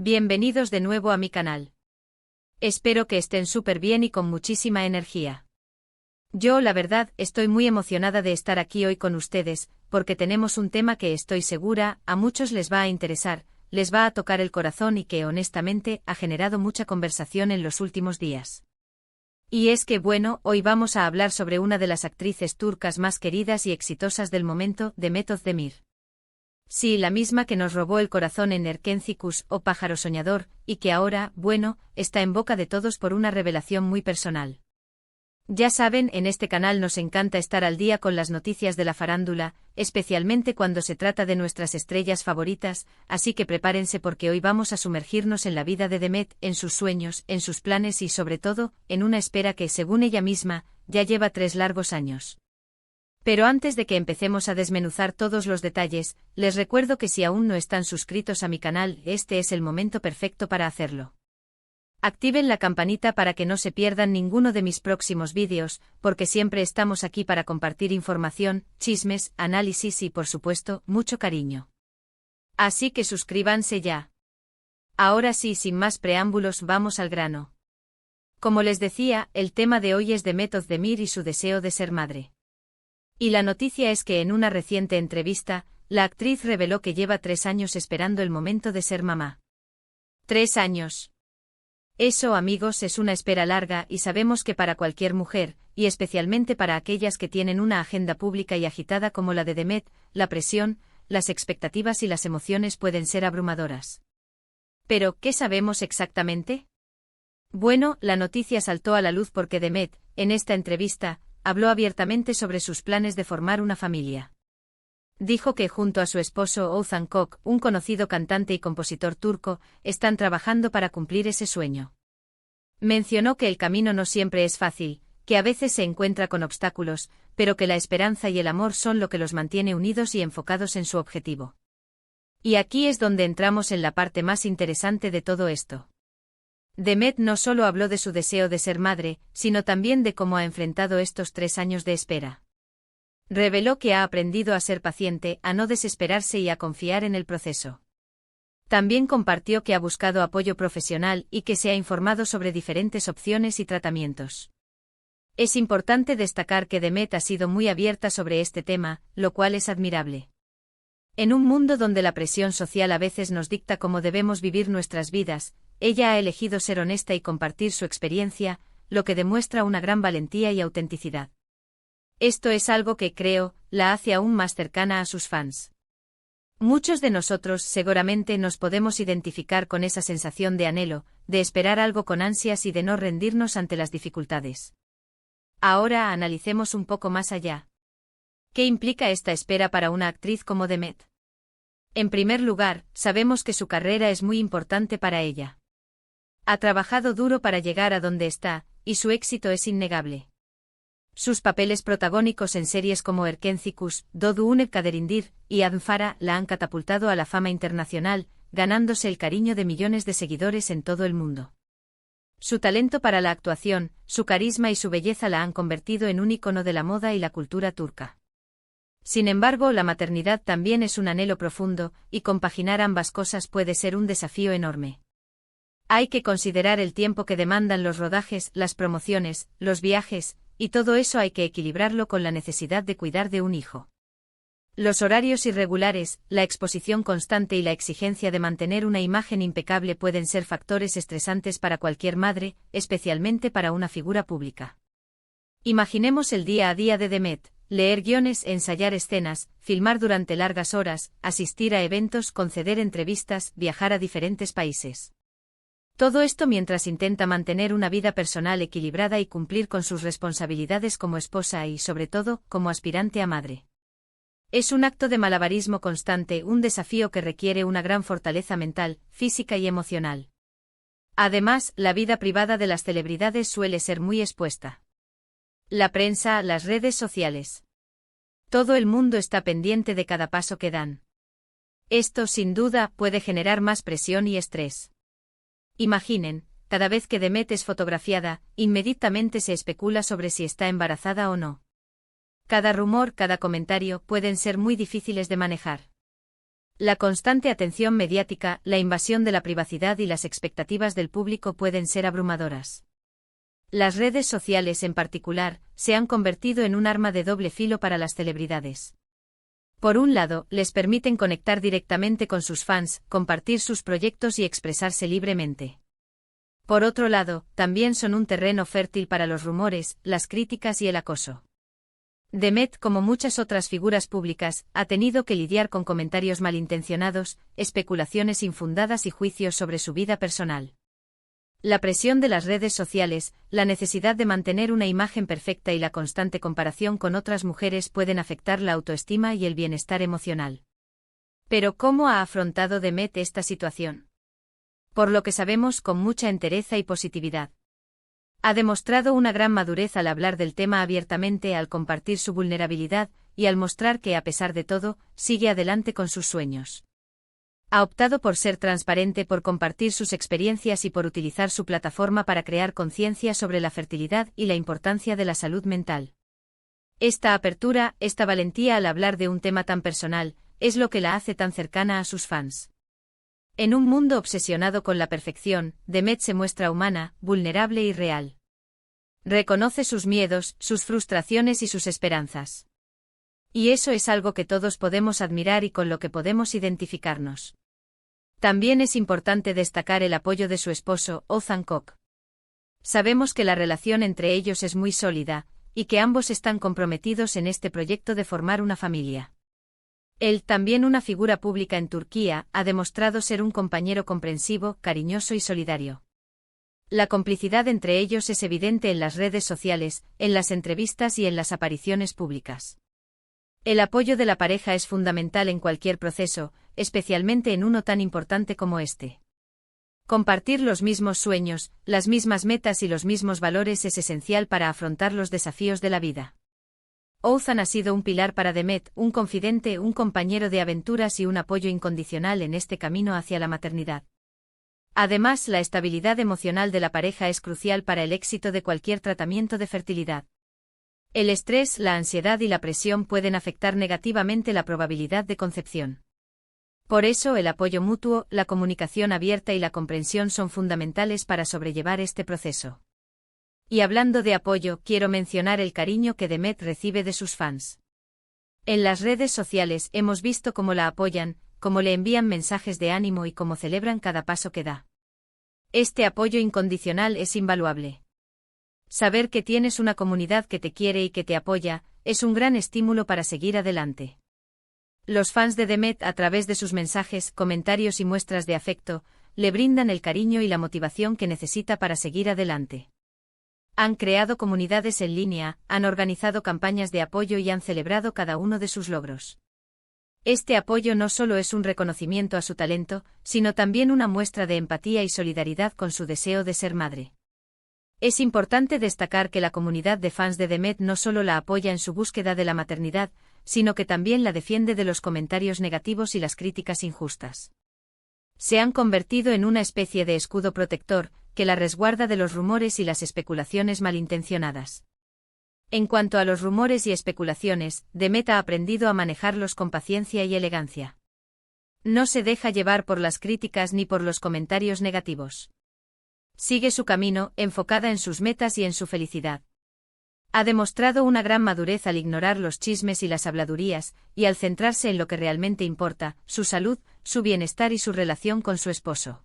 Bienvenidos de nuevo a mi canal. Espero que estén súper bien y con muchísima energía. Yo, la verdad, estoy muy emocionada de estar aquí hoy con ustedes, porque tenemos un tema que estoy segura, a muchos les va a interesar, les va a tocar el corazón y que, honestamente, ha generado mucha conversación en los últimos días. Y es que, bueno, hoy vamos a hablar sobre una de las actrices turcas más queridas y exitosas del momento, Demet Özdemir. Sí, la misma que nos robó el corazón en Erkencikus o Pájaro Soñador, y que ahora, bueno, está en boca de todos por una revelación muy personal. Ya saben, en este canal nos encanta estar al día con las noticias de la farándula, especialmente cuando se trata de nuestras estrellas favoritas, así que prepárense porque hoy vamos a sumergirnos en la vida de Demet, en sus sueños, en sus planes y sobre todo, en una espera que, según ella misma, ya lleva 3 largos años. Pero antes de que empecemos a desmenuzar todos los detalles, les recuerdo que si aún no están suscritos a mi canal, este es el momento perfecto para hacerlo. Activen la campanita para que no se pierdan ninguno de mis próximos vídeos, porque siempre estamos aquí para compartir información, chismes, análisis y, por supuesto, mucho cariño. Así que suscríbanse ya. Ahora sí, sin más preámbulos, vamos al grano. Como les decía, el tema de hoy es Demet Özdemir y su deseo de ser madre. Y la noticia es que en una reciente entrevista, la actriz reveló que lleva 3 años esperando el momento de ser mamá. 3 años. Eso, amigos, es una espera larga y sabemos que para cualquier mujer, y especialmente para aquellas que tienen una agenda pública y agitada como la de Demet, la presión, las expectativas y las emociones pueden ser abrumadoras. Pero, ¿qué sabemos exactamente? Bueno, la noticia saltó a la luz porque Demet, en esta entrevista, habló abiertamente sobre sus planes de formar una familia. Dijo que junto a su esposo Oğuzhan Koç, un conocido cantante y compositor turco, están trabajando para cumplir ese sueño. Mencionó que el camino no siempre es fácil, que a veces se encuentra con obstáculos, pero que la esperanza y el amor son lo que los mantiene unidos y enfocados en su objetivo. Y aquí es donde entramos en la parte más interesante de todo esto. Demet no solo habló de su deseo de ser madre, sino también de cómo ha enfrentado estos 3 años de espera. Reveló que ha aprendido a ser paciente, a no desesperarse y a confiar en el proceso. También compartió que ha buscado apoyo profesional y que se ha informado sobre diferentes opciones y tratamientos. Es importante destacar que Demet ha sido muy abierta sobre este tema, lo cual es admirable. En un mundo donde la presión social a veces nos dicta cómo debemos vivir nuestras vidas, ella ha elegido ser honesta y compartir su experiencia, lo que demuestra una gran valentía y autenticidad. Esto es algo que, creo, la hace aún más cercana a sus fans. Muchos de nosotros seguramente nos podemos identificar con esa sensación de anhelo, de esperar algo con ansias y de no rendirnos ante las dificultades. Ahora analicemos un poco más allá. ¿Qué implica esta espera para una actriz como Demet? En primer lugar, sabemos que su carrera es muy importante para ella. Ha trabajado duro para llegar a donde está, y su éxito es innegable. Sus papeles protagónicos en series como Erkencikus, Doğduğun Kaderindir y Adnfara la han catapultado a la fama internacional, ganándose el cariño de millones de seguidores en todo el mundo. Su talento para la actuación, su carisma y su belleza la han convertido en un ícono de la moda y la cultura turca. Sin embargo, la maternidad también es un anhelo profundo, y compaginar ambas cosas puede ser un desafío enorme. Hay que considerar el tiempo que demandan los rodajes, las promociones, los viajes, y todo eso hay que equilibrarlo con la necesidad de cuidar de un hijo. Los horarios irregulares, la exposición constante y la exigencia de mantener una imagen impecable pueden ser factores estresantes para cualquier madre, especialmente para una figura pública. Imaginemos el día a día de Demet: leer guiones, ensayar escenas, filmar durante largas horas, asistir a eventos, conceder entrevistas, viajar a diferentes países. Todo esto mientras intenta mantener una vida personal equilibrada y cumplir con sus responsabilidades como esposa y, sobre todo, como aspirante a madre. Es un acto de malabarismo constante, un desafío que requiere una gran fortaleza mental, física y emocional. Además, la vida privada de las celebridades suele ser muy expuesta. La prensa, las redes sociales. Todo el mundo está pendiente de cada paso que dan. Esto, sin duda, puede generar más presión y estrés. Imaginen, cada vez que Demet es fotografiada, inmediatamente se especula sobre si está embarazada o no. Cada rumor, cada comentario pueden ser muy difíciles de manejar. La constante atención mediática, la invasión de la privacidad y las expectativas del público pueden ser abrumadoras. Las redes sociales en particular, se han convertido en un arma de doble filo para las celebridades. Por un lado, les permiten conectar directamente con sus fans, compartir sus proyectos y expresarse libremente. Por otro lado, también son un terreno fértil para los rumores, las críticas y el acoso. Demet, como muchas otras figuras públicas, ha tenido que lidiar con comentarios malintencionados, especulaciones infundadas y juicios sobre su vida personal. La presión de las redes sociales, la necesidad de mantener una imagen perfecta y la constante comparación con otras mujeres pueden afectar la autoestima y el bienestar emocional. Pero ¿cómo ha afrontado Demet esta situación? Por lo que sabemos, con mucha entereza y positividad. Ha demostrado una gran madurez al hablar del tema abiertamente, al compartir su vulnerabilidad, y al mostrar que, a pesar de todo, sigue adelante con sus sueños. Ha optado por ser transparente, por compartir sus experiencias y por utilizar su plataforma para crear conciencia sobre la fertilidad y la importancia de la salud mental. Esta apertura, esta valentía al hablar de un tema tan personal, es lo que la hace tan cercana a sus fans. En un mundo obsesionado con la perfección, Demet se muestra humana, vulnerable y real. Reconoce sus miedos, sus frustraciones y sus esperanzas. Y eso es algo que todos podemos admirar y con lo que podemos identificarnos. También es importante destacar el apoyo de su esposo, Ozan Koc. Sabemos que la relación entre ellos es muy sólida, y que ambos están comprometidos en este proyecto de formar una familia. Él, también una figura pública en Turquía, ha demostrado ser un compañero comprensivo, cariñoso y solidario. La complicidad entre ellos es evidente en las redes sociales, en las entrevistas y en las apariciones públicas. El apoyo de la pareja es fundamental en cualquier proceso, especialmente en uno tan importante como este. Compartir los mismos sueños, las mismas metas y los mismos valores es esencial para afrontar los desafíos de la vida. Ozan ha sido un pilar para Demet, un confidente, un compañero de aventuras y un apoyo incondicional en este camino hacia la maternidad. Además, la estabilidad emocional de la pareja es crucial para el éxito de cualquier tratamiento de fertilidad. El estrés, la ansiedad y la presión pueden afectar negativamente la probabilidad de concepción. Por eso, el apoyo mutuo, la comunicación abierta y la comprensión son fundamentales para sobrellevar este proceso. Y hablando de apoyo, quiero mencionar el cariño que Demet recibe de sus fans. En las redes sociales hemos visto cómo la apoyan, cómo le envían mensajes de ánimo y cómo celebran cada paso que da. Este apoyo incondicional es invaluable. Saber que tienes una comunidad que te quiere y que te apoya, es un gran estímulo para seguir adelante. Los fans de Demet, a través de sus mensajes, comentarios y muestras de afecto, le brindan el cariño y la motivación que necesita para seguir adelante. Han creado comunidades en línea, han organizado campañas de apoyo y han celebrado cada uno de sus logros. Este apoyo no solo es un reconocimiento a su talento, sino también una muestra de empatía y solidaridad con su deseo de ser madre. Es importante destacar que la comunidad de fans de Demet no solo la apoya en su búsqueda de la maternidad, sino que también la defiende de los comentarios negativos y las críticas injustas. Se han convertido en una especie de escudo protector, que la resguarda de los rumores y las especulaciones malintencionadas. En cuanto a los rumores y especulaciones, Demet ha aprendido a manejarlos con paciencia y elegancia. No se deja llevar por las críticas ni por los comentarios negativos. Sigue su camino, enfocada en sus metas y en su felicidad. Ha demostrado una gran madurez al ignorar los chismes y las habladurías, y al centrarse en lo que realmente importa, su salud, su bienestar y su relación con su esposo.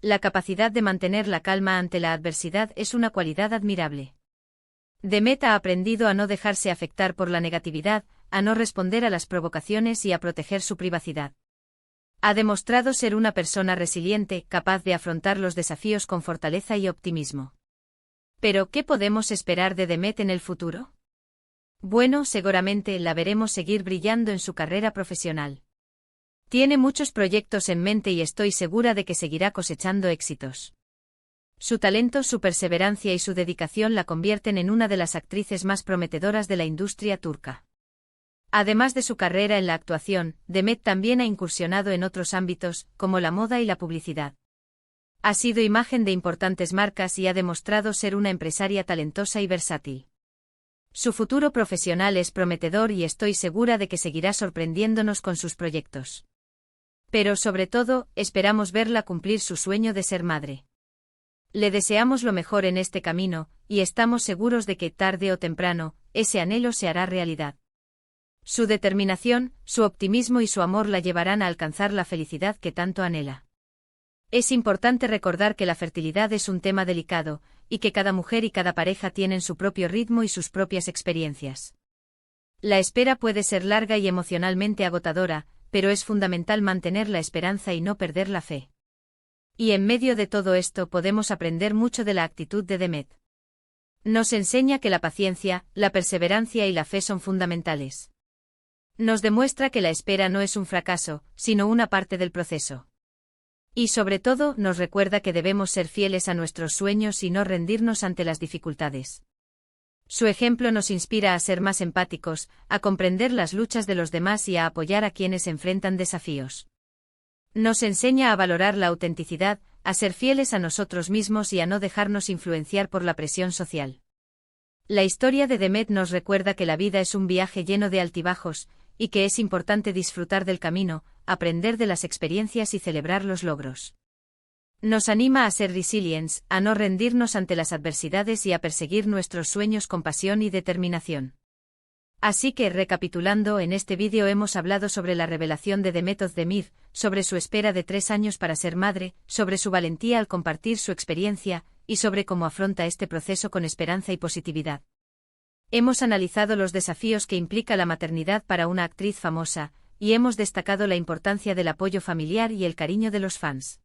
La capacidad de mantener la calma ante la adversidad es una cualidad admirable. Demet ha aprendido a no dejarse afectar por la negatividad, a no responder a las provocaciones y a proteger su privacidad. Ha demostrado ser una persona resiliente, capaz de afrontar los desafíos con fortaleza y optimismo. Pero, ¿qué podemos esperar de Demet en el futuro? Bueno, seguramente la veremos seguir brillando en su carrera profesional. Tiene muchos proyectos en mente y estoy segura de que seguirá cosechando éxitos. Su talento, su perseverancia y su dedicación la convierten en una de las actrices más prometedoras de la industria turca. Además de su carrera en la actuación, Demet también ha incursionado en otros ámbitos, como la moda y la publicidad. Ha sido imagen de importantes marcas y ha demostrado ser una empresaria talentosa y versátil. Su futuro profesional es prometedor y estoy segura de que seguirá sorprendiéndonos con sus proyectos. Pero sobre todo, esperamos verla cumplir su sueño de ser madre. Le deseamos lo mejor en este camino, y estamos seguros de que tarde o temprano, ese anhelo se hará realidad. Su determinación, su optimismo y su amor la llevarán a alcanzar la felicidad que tanto anhela. Es importante recordar que la fertilidad es un tema delicado, y que cada mujer y cada pareja tienen su propio ritmo y sus propias experiencias. La espera puede ser larga y emocionalmente agotadora, pero es fundamental mantener la esperanza y no perder la fe. Y en medio de todo esto podemos aprender mucho de la actitud de Demet. Nos enseña que la paciencia, la perseverancia y la fe son fundamentales. Nos demuestra que la espera no es un fracaso, sino una parte del proceso. Y sobre todo nos recuerda que debemos ser fieles a nuestros sueños y no rendirnos ante las dificultades. Su ejemplo nos inspira a ser más empáticos, a comprender las luchas de los demás y a apoyar a quienes enfrentan desafíos. Nos enseña a valorar la autenticidad, a ser fieles a nosotros mismos y a no dejarnos influenciar por la presión social. La historia de Demet nos recuerda que la vida es un viaje lleno de altibajos, y que es importante disfrutar del camino, aprender de las experiencias y celebrar los logros. Nos anima a ser resilientes, a no rendirnos ante las adversidades y a perseguir nuestros sueños con pasión y determinación. Así que, recapitulando, en este vídeo hemos hablado sobre la revelación de Demet Özdemir, sobre su espera de 3 años para ser madre, sobre su valentía al compartir su experiencia, y sobre cómo afronta este proceso con esperanza y positividad. Hemos analizado los desafíos que implica la maternidad para una actriz famosa, y hemos destacado la importancia del apoyo familiar y el cariño de los fans.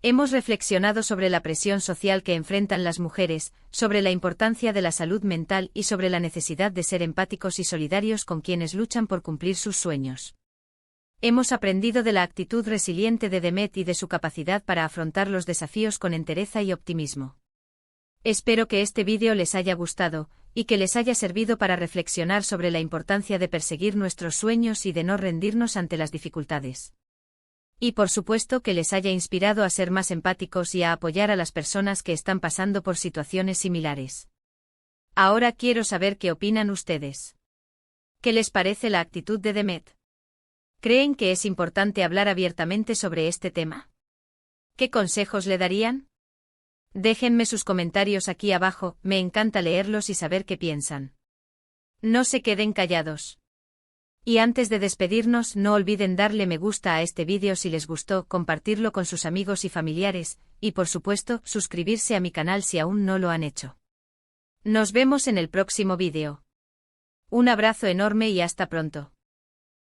Hemos reflexionado sobre la presión social que enfrentan las mujeres, sobre la importancia de la salud mental y sobre la necesidad de ser empáticos y solidarios con quienes luchan por cumplir sus sueños. Hemos aprendido de la actitud resiliente de Demet y de su capacidad para afrontar los desafíos con entereza y optimismo. Espero que este vídeo les haya gustado, y que les haya servido para reflexionar sobre la importancia de perseguir nuestros sueños y de no rendirnos ante las dificultades. Y por supuesto que les haya inspirado a ser más empáticos y a apoyar a las personas que están pasando por situaciones similares. Ahora quiero saber qué opinan ustedes. ¿Qué les parece la actitud de Demet? ¿Creen que es importante hablar abiertamente sobre este tema? ¿Qué consejos le darían? Déjenme sus comentarios aquí abajo, me encanta leerlos y saber qué piensan. No se queden callados. Y antes de despedirnos, no olviden darle me gusta a este vídeo si les gustó, compartirlo con sus amigos y familiares, y por supuesto, suscribirse a mi canal si aún no lo han hecho. Nos vemos en el próximo vídeo. Un abrazo enorme y hasta pronto.